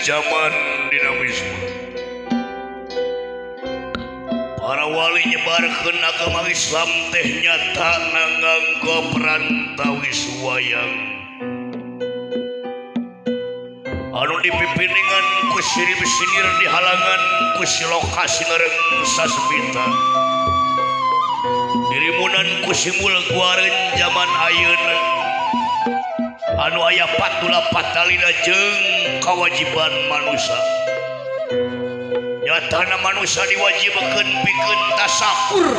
zaman dinamisme. Para wali nyebarkeun agama Islam teh nyata nganggo perantawi suwayang. Anu dipipiningan ku sirip sinir dihalangan ku silokasi ngareng sasbita. Dirimunan ku simbol guareun zaman ayeuna. Anu aya patula patalina jeung kewajiban manusia. Nyatana manusia diwajibkeun pikeun tasakur,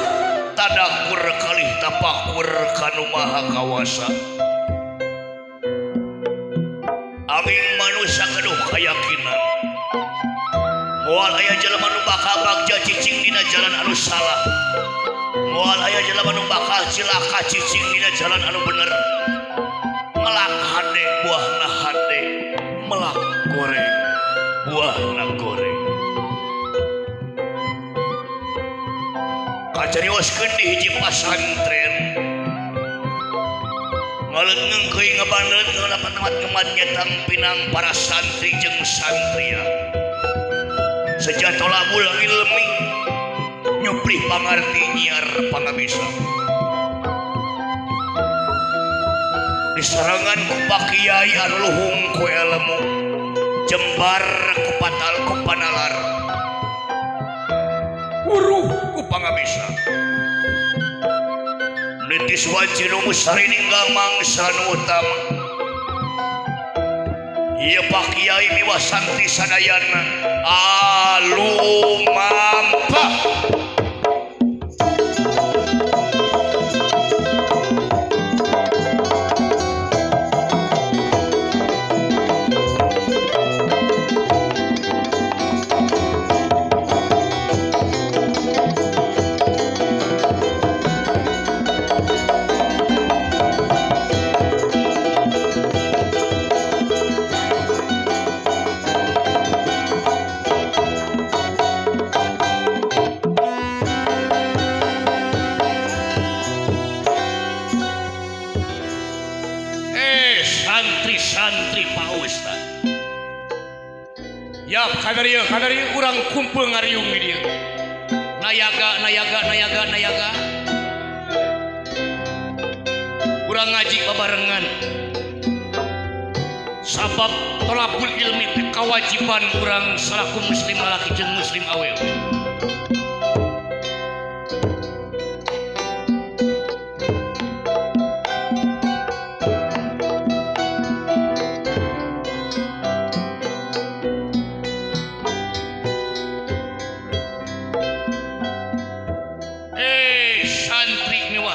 tadakur kalih tapakur kanu maha kawasa. Angin manusia keduh keyakinan. Moal aya jelema nu bakal bagja cicing dina jalan anu salah. Moal aya jelema nu bakal cilaka cicing dina jalan anu bener. Melak hade buahna hade, melak goreng buahna goreng. Kacarioskeun di hiji pasantren. Ngaleungkeun keuing ngabandeun kana tempat ngemat nyetang pinang para santri jeung santria. Sejatola mul ilmi nyuplih pangarti nyiar pangabisa. Disarangan ku pakiai anu luhung ku ilmu, jembar ku patal ku panalar, uruh ku pangabisa. Nitis wajib nu musari ninggal mangsa nu utama. Ieu pakiai miwah santri sadayana alumampah. Santri Pak Ustad. Ya kadarieu urang kumpul ngariung di dieu. Nayaga. Urang ngaji babarengan. Sabab tolabul ilmi teh kawajiban urang salaku muslim lalaki jeung muslim awewe.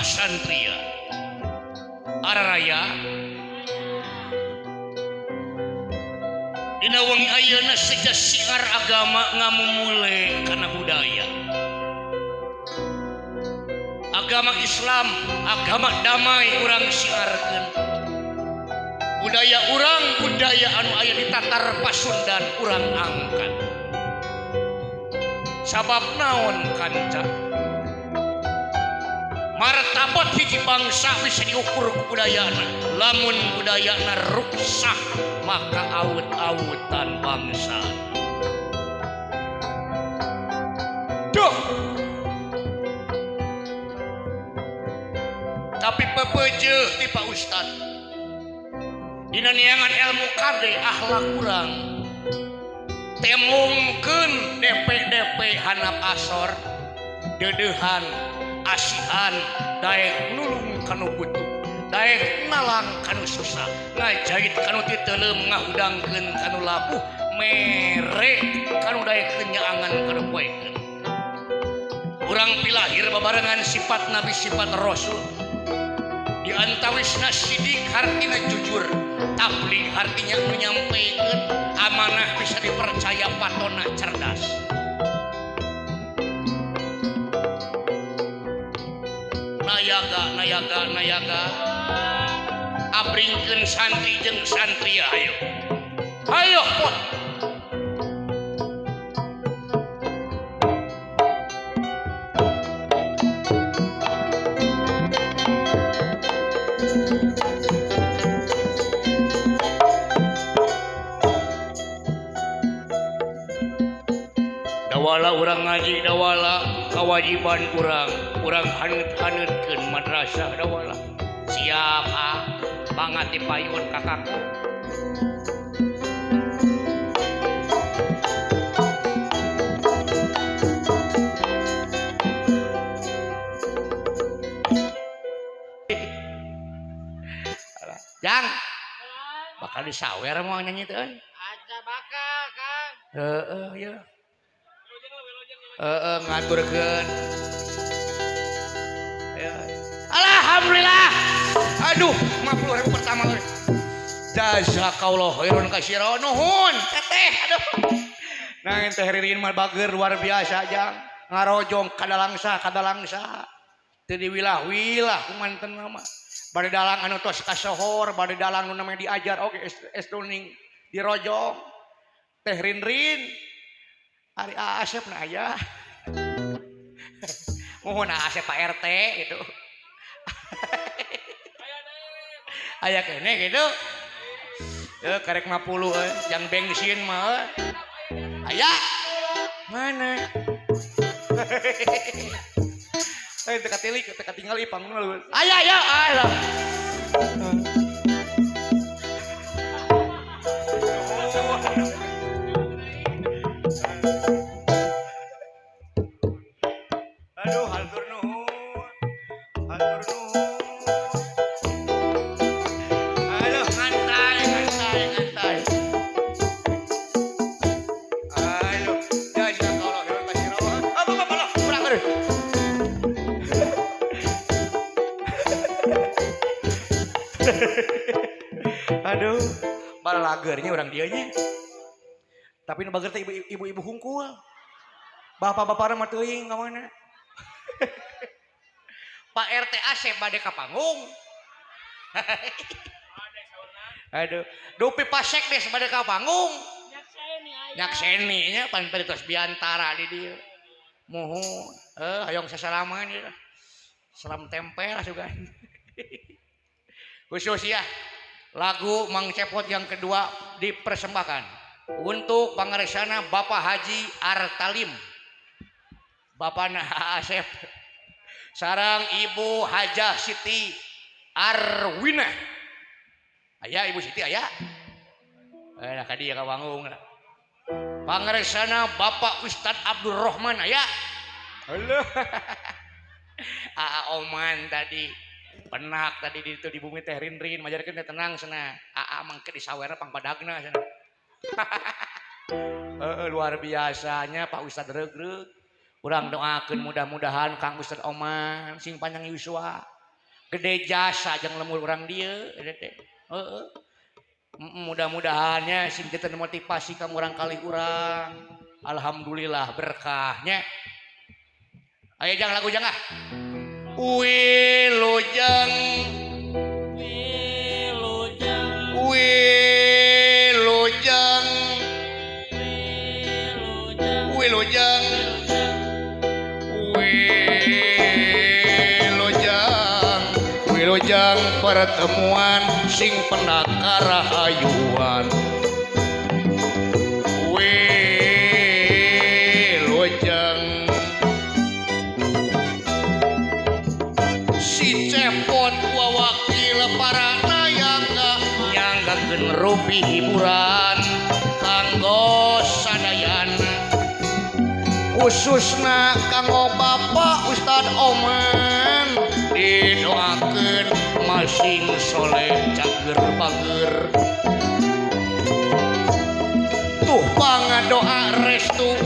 Santria araraya dina wengi ayeuna seja siar agama ngamumule kana budaya. Agama Islam, agama damai urang siarkeun. Budaya urang, budaya anu aya di tatar Pasundan urang angkat. Sabab naon kanca? Martabat hiji bangsa bisa diukur ku budayana. Lamun budayana rusak maka awut-awutan bangsa. Duh. Tapi pepeujeut ti Pak Ustad. Dina neangan ilmu kade akhlak urang. Temungkeun DP hanap asor deudeuhan asihan daek nulung kanu butuh, daek nalang kanu susah, ngajait kanu titeulem ngahudangkeun kanu labuh, mere kanu daek nyaangan kanu poekeun. Urang pilahir babarengan sifat Nabi sifat Rasul. Di antawisna sidik hartina jujur, tabligh artinya menyampaikan amanah bisa dipercaya patona cerdas. Nayaga abringkeun santri jeung santria ayo pot. dawala urang ngaji dawala kewajiban urang haneut-haneutkeun madrasah dawala siap pangati payun kakakku Jang bakal disawer mau nyanyi teh aja bakal Kang ya ngaturkeun alhamdulillah aduh 50.000 pertama jazakallah khairan katsira nuhun teteh aduh nah teh ririn mah bager luar biasa Jang ngarojong kadalangsa teu diwilah-wilah kumanten mah bade dalang anu tos kasohor bade dalang nu namanya diajar oke es tuning dirojong teh rin ari Asep na aya mohon Asep Pak RT gitu aya kene gitu karek 50 yang bensin mah aya mana teka tilik teka tinggal ipang lu aya alah aduh hatur nuhun aduh ngantai aduh jazakallah khairan katsira apa kurang aduh aduh balagernya orang dianya tapi nu bager teh ibu-ibu hungkul bapak-bapak mah teuing ka mana Pak RT Asep bade ka panggung aduh dupi pasek deh bade ka panggung nyakseni nya pan tos biantara di dieu mohon hayong sasalaman ya salam tempel asugan khusus ya lagu Mang Cepot yang kedua dipersembahkan untuk pangaresana Bapak Haji Artalim Bapak Asep sarang Ibu Hajah Siti Arwina aya Ibu Siti aya nah kadi ka panggung pangaresana Bapak Ustad Abdul Rahman aya heuh Oman tadi penak tadi di itu di bumi teh rin majarkeun teh tenang cenah mangke disawerna pangpadagna cenah luar biasanya Pak Ustad regreg urang doakeun mudah-mudahan Kang Ustad Oman sing panjang yuswa gede jasa jeung lemur urang dieu mudah-mudahannya sing kita motivasi ka urang kali urang alhamdulillah berkahnya aya Jang lagu Jang Wilujeng pertemuan sing penakar rahayuan Wilujeng si Cepot wawakil para nayangga nyanggakeun rupi hiburan kanggo sadayan khususna kanggo Bapak Ustad Oman didoakeun masing soleh cager bager tuh pangadoa restu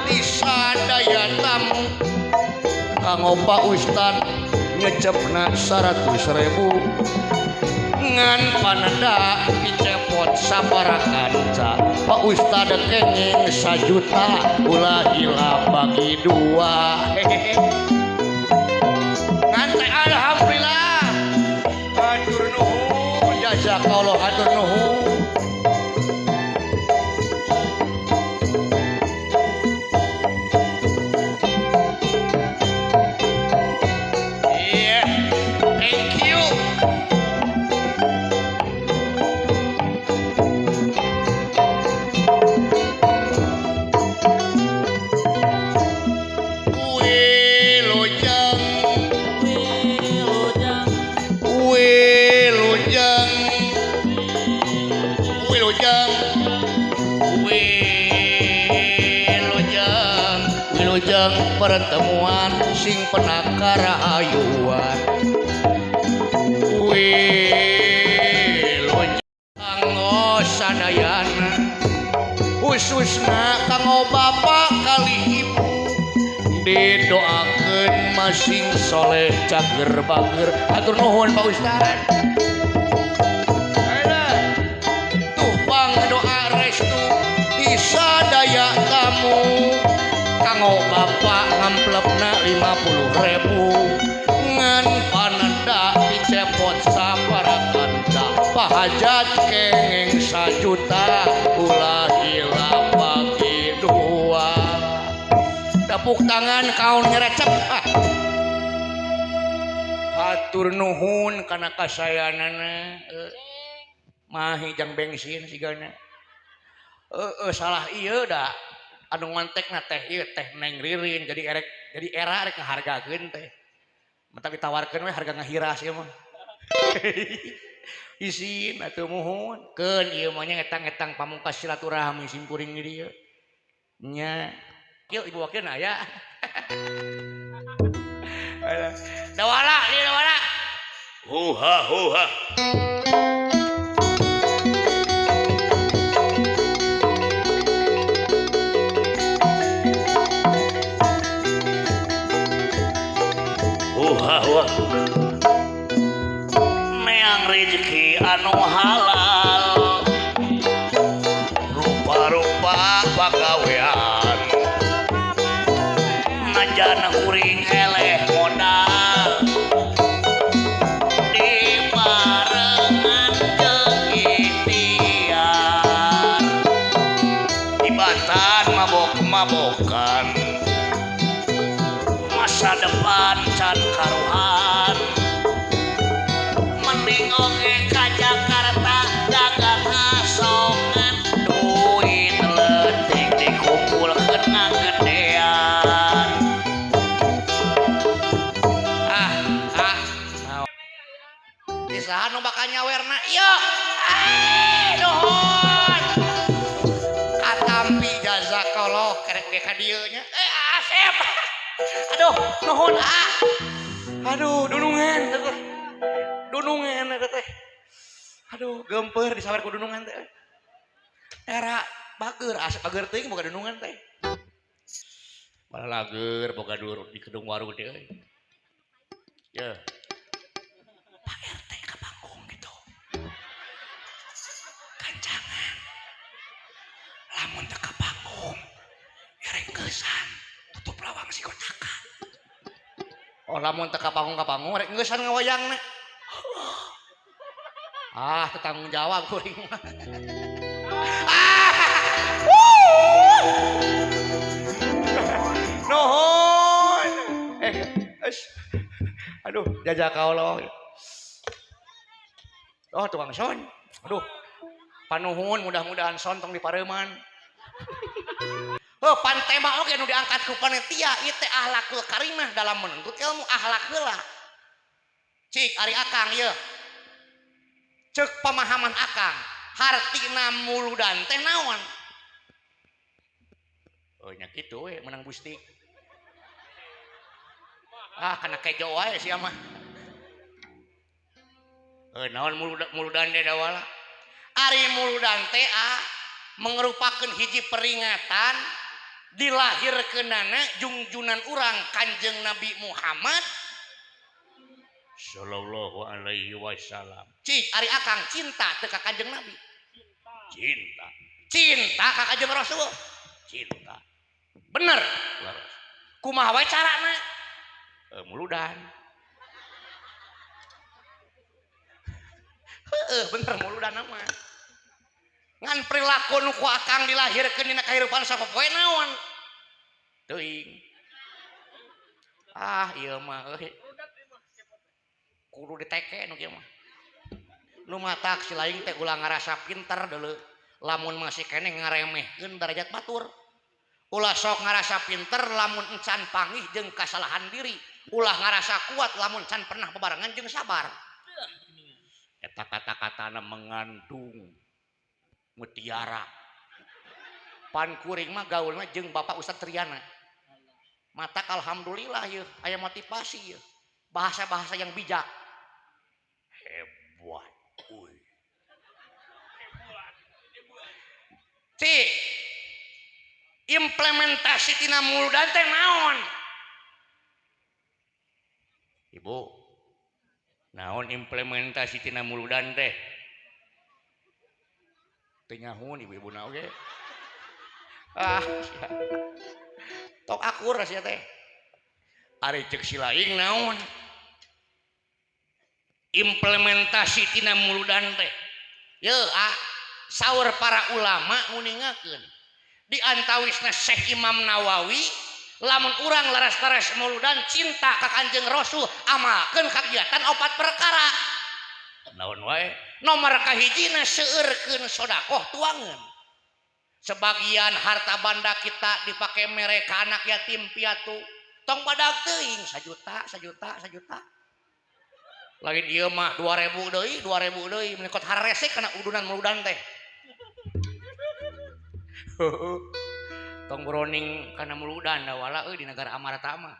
disadaya tamu kanggo Pak Ustad ngecepna 100.000 ngan panada Cepot sabarakanca Pak Ustad kenging 1 juta ulah hilang bagi 2 hehehe ngantai alhamdulillah hatur nuhun jazakallah hatur nuhun wilujeng pertemuan sing penakara ayuan wilujeng kanggo sadayana khususna kanggo bapak kali ibu didoakeun masing soleh cager bager atur nuhun Pak Ustad. Tupang doa restu bisa daya kamu kanggo bapak ngamplepna 50.000 ngan pananda dicepot sabarakanda pahajat kengeng 1 juta ulah hilang bagi dua tepuk tangan kaun nyerecep hatur nuhun kana kasayanana mahi jang bensin sigana salah ieu da anu ngontekna teh ieu teh Neng Ririn jadi era rek ngahargakeun teh mata ditawarkeun we harga ngahiras ieu mah isin atuh muhun keun ieu mah nya ngetang-ngetang pamungkas silaturahmi simkuring di dieu nya ieu ibu wakeun aya dawala ieu dawala Huha huha. Huha huha. Meang rezeki anu halal rupa-rupa pagawean najana kuring eleh modal dibarengan jeung ikhtiar tibatan mabok-mabokan masa depan can karuhan mending oge ka Jakarta dagang asongan duit leutik dikumpulkeun ngagedean di saha nu bakal nyawerna ieu nuhun katampi jazakallah kerek ge ka dieu nya Asep aduh nuhun aduh dunungan eta teh aduh gempeur disawer ku dunungan teh era bager Asep bager teuing boga dunungan teh malah lager boga dur di gedung warung teh euy ya Pak RT ka panggung gitu kancangan lamun teu ka panggung rek tutup lawang si kotaka oh lamun teu ka panggung rek ngeusan ngawayangna tanggung jawab kuring mah nuhun aduh jazakallah tukang son aduh panuhun mudah-mudahan son tong dipareuman pantema oge nu diangkat ku panitia ieu teh akhlakul karimah dalam menuntut ilmu akhlak heula cik ari akang ieu ceuk pemahaman akang hartina muludan teh naon nya kitu we menang bustik kana kejo wae sia mah naon muludan teh dawala ari muludan teh mengerupakan hiji peringatan dilahirkeunana junjunan urang Kanjeng Nabi Muhammad sallallahu alaihi wasallam cik ari akang cinta teu ka Kanjeng Nabi cinta ka Kanjeng Rasul cinta bener kumaha wae carana muludan bener muludan mah ngan perilaku nu ku akang dilahirkeun dina kahirupan sapopoe naon teuing ieu mah kudu diteke nu kieu mah nu matak si laing teh ulah ngarasa pinter deuleu lamun masih keneh ngaremehkeun derajat batur ulah sok ngarasa pinter lamun encan panggih jeung kasalahan diri ulah ngarasa kuat lamun can pernah bebarengan jeung sabar eta kata-katana mengandung mutiara pan kuring mah gaulna jeung Bapak Ustadz Triana mata alhamdulillah ya aya motivasi ya bahasa-bahasa yang bijak Hebat. Uy. si implementasi tina muludan teh naon ibu naon implementasi tina muludan teh teu nyahun ibu-ibu na oge sia. Tok akur sia teh ari ceuk si laing naon implementasi tina muludan teh ye saur para ulama nguningakeun di antawisna Syekh Imam Nawawi lamun urang laras-laras muludan cinta ka Kanjeng Rasul amalkeun kagiatan 4 perkara Naon wae? nomor kahijina seueurkeun sedekah tuangeun sebagian harta banda kita dipake mere ka anak yatim piatu tong badag teuing 1 juta lain ieu mah 2000 deui menekot harresek kana udunan muludan teh tong browning kana muludan da wala di negara amarata mah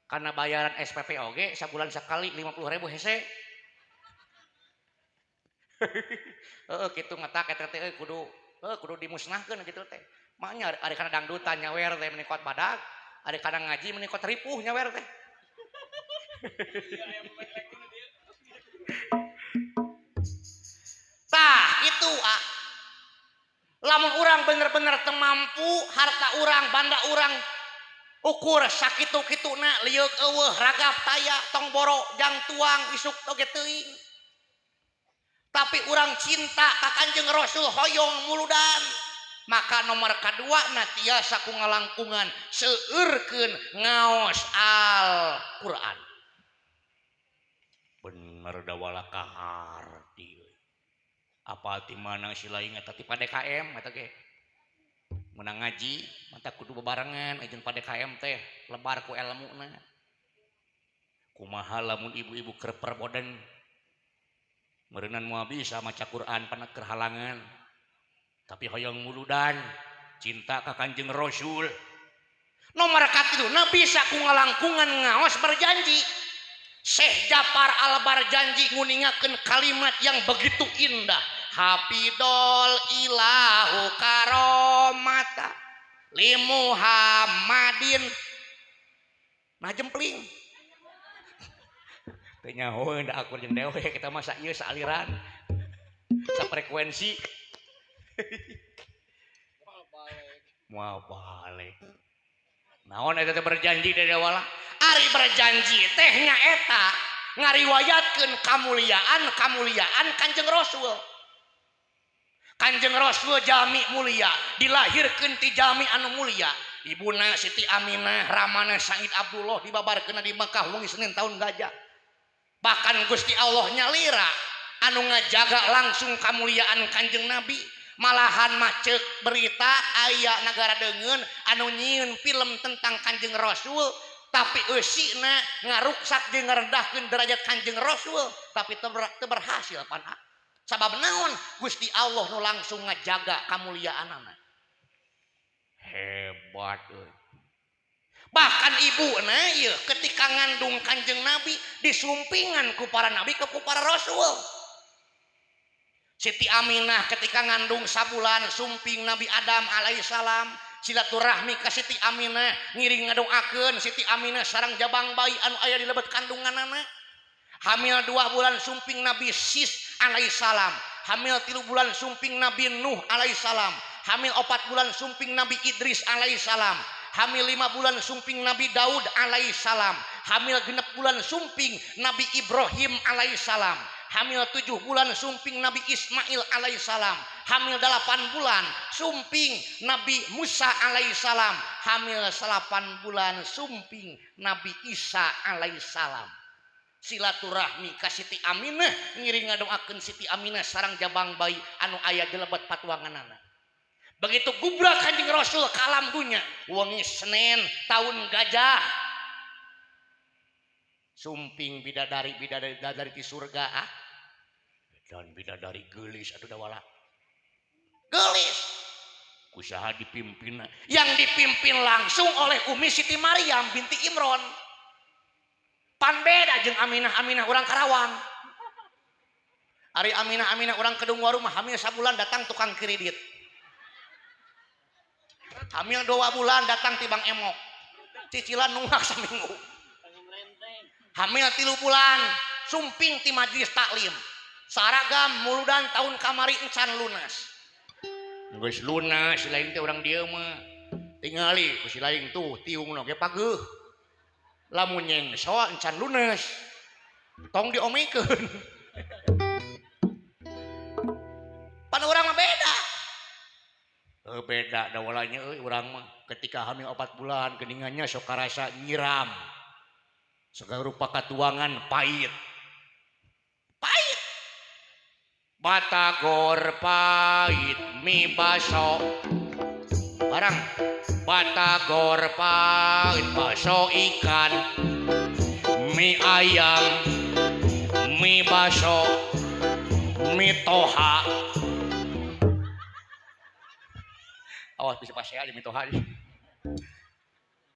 kana bayaran SPP oge sabulan sekali 50.000 hese kitu ngatak eta teh kudu dimusnahkeun kitu teh maknya ari kana dangdutan nyawer teh menekot badag ari kana ngaji menekot ripuh nyawer teh tah itu lamun urang bener-bener teu mampu harta urang banda urang ukur sakitu-kituna liuk eueuh ragap taya tong boro jang tuang isuk oge teuing tapi urang cinta ka Kanjeng Rasul hoyong muludan maka nomor kadua na tiasa ku ngalangkungan seueurkeun ngaos Al-Qur'an Bener da wala kaharti. Apa ti manang si laing eta ti PDKM eta ge. Menang ngaji mata kudu bebarengan ajeun PDKM teh lebar ku elmuna. Kumaha lamun ibu-ibu keur perboden meureunnan moal bisa maca Quran pana keur halangan. Tapi hoyong muludan cinta ka Kanjeng Rasul. Nomor katiduna bisa ku ngalangkungan ngaos berjanji. Syekh Jafar Al-Barjanji nguningakeun kalimat yang begitu indah. Hafidol ilahu karomata li Muhammadin. Nah jempling. Teu nyaho da akur jeung dewe kita masa ieu saaliran. Safrekuensi. Moal balik. Naon eta teh berjanji dari awal? Ari berjanji teh nya eta ngariwayatkeun kamuliaan Kanjeng Rasul. Kanjeng Rasul jami mulia, dilahirkeun ti jami anu mulia. Ibuna Siti Aminah, ramana Said Abdullah dibabarkeun di Mekah wengi Senin tahun gajah. Bahkan Gusti Allah nyalira anu ngajaga langsung kamuliaan Kanjeng Nabi. Malahan macet berita aya negara deungeun anu nyieun film tentang Kanjeng Rasul tapi eusina ngaruksak jeung ngarendahkeun derajat Kanjeng Rasul tapi teu berhasil pan. Sabab naon? Gusti Allah nu langsung ngajaga kamuliaanana. Hebat euy. Bahkan ibuna ieu ketika ngandung Kanjeng Nabi disumpingan ku para nabi ke ku para rasul. Siti Aminah ketika ngandung sabulan sumping Nabi Adam alaihissalam silaturahmi ka Siti Aminah ngiring ngadoakeun Siti Aminah sareng jabang bayi anu aya di lebet kandunganana. Hamil 2 bulan sumping Nabi Sis alaihissalam, hamil 3 bulan sumping Nabi Nuh alaihissalam, hamil 4 bulan sumping Nabi Idris alaihissalam, hamil 5 bulan sumping Nabi Daud alaihissalam, hamil 6 bulan sumping Nabi Ibrahim alaihissalam, hamil 7 bulan sumping Nabi Ismail alaihissalam, hamil 8 bulan sumping Nabi Musa alaihissalam, hamil 8 bulan sumping Nabi Isa alaihissalam. Silaturahmi ka Siti Aminah ngiring ngadoakeun Siti Aminah sareng jabang bayi anu aya di lebet patuanganana. Begitu gubrak Kanjeng Rasul ka alam dunya wengi Senin tahun gajah. Sumping bidadari di surga dan bidadari geulis atuh da wala. Geulis. usaha dipimpin yang dipimpin langsung oleh Umi Siti Maryam binti Imron. Pan beda jeung Aminah orang Karawang. Ari Aminah orang Kedung Waru mah hamil sabulan datang tukang kredit. Hamil 2 bulan datang tibang emok. Cicilan nunggak seminggu. Hamil 3 bulan sumping ti majelis taklim. Saragam muludan tahun kamari encan lunas. geus lunas si lain teh urang dieu mah tingali ku si lain tuh tiungna ge pageuh. Lamun nyeng soa encan lunas. Tong diomikeun. Pan urang mah beda. Beda da walanya urang mah ketika hamil 4 bulan geningannya sok karasa nyiram. Segala rupa katuangan pahit. Pahit. Batagor pahit mi baso. Barang batagor pahit baso ikan. Mi ayam, mi baso, mi toha. Awas bisa pasnya aja mi toha.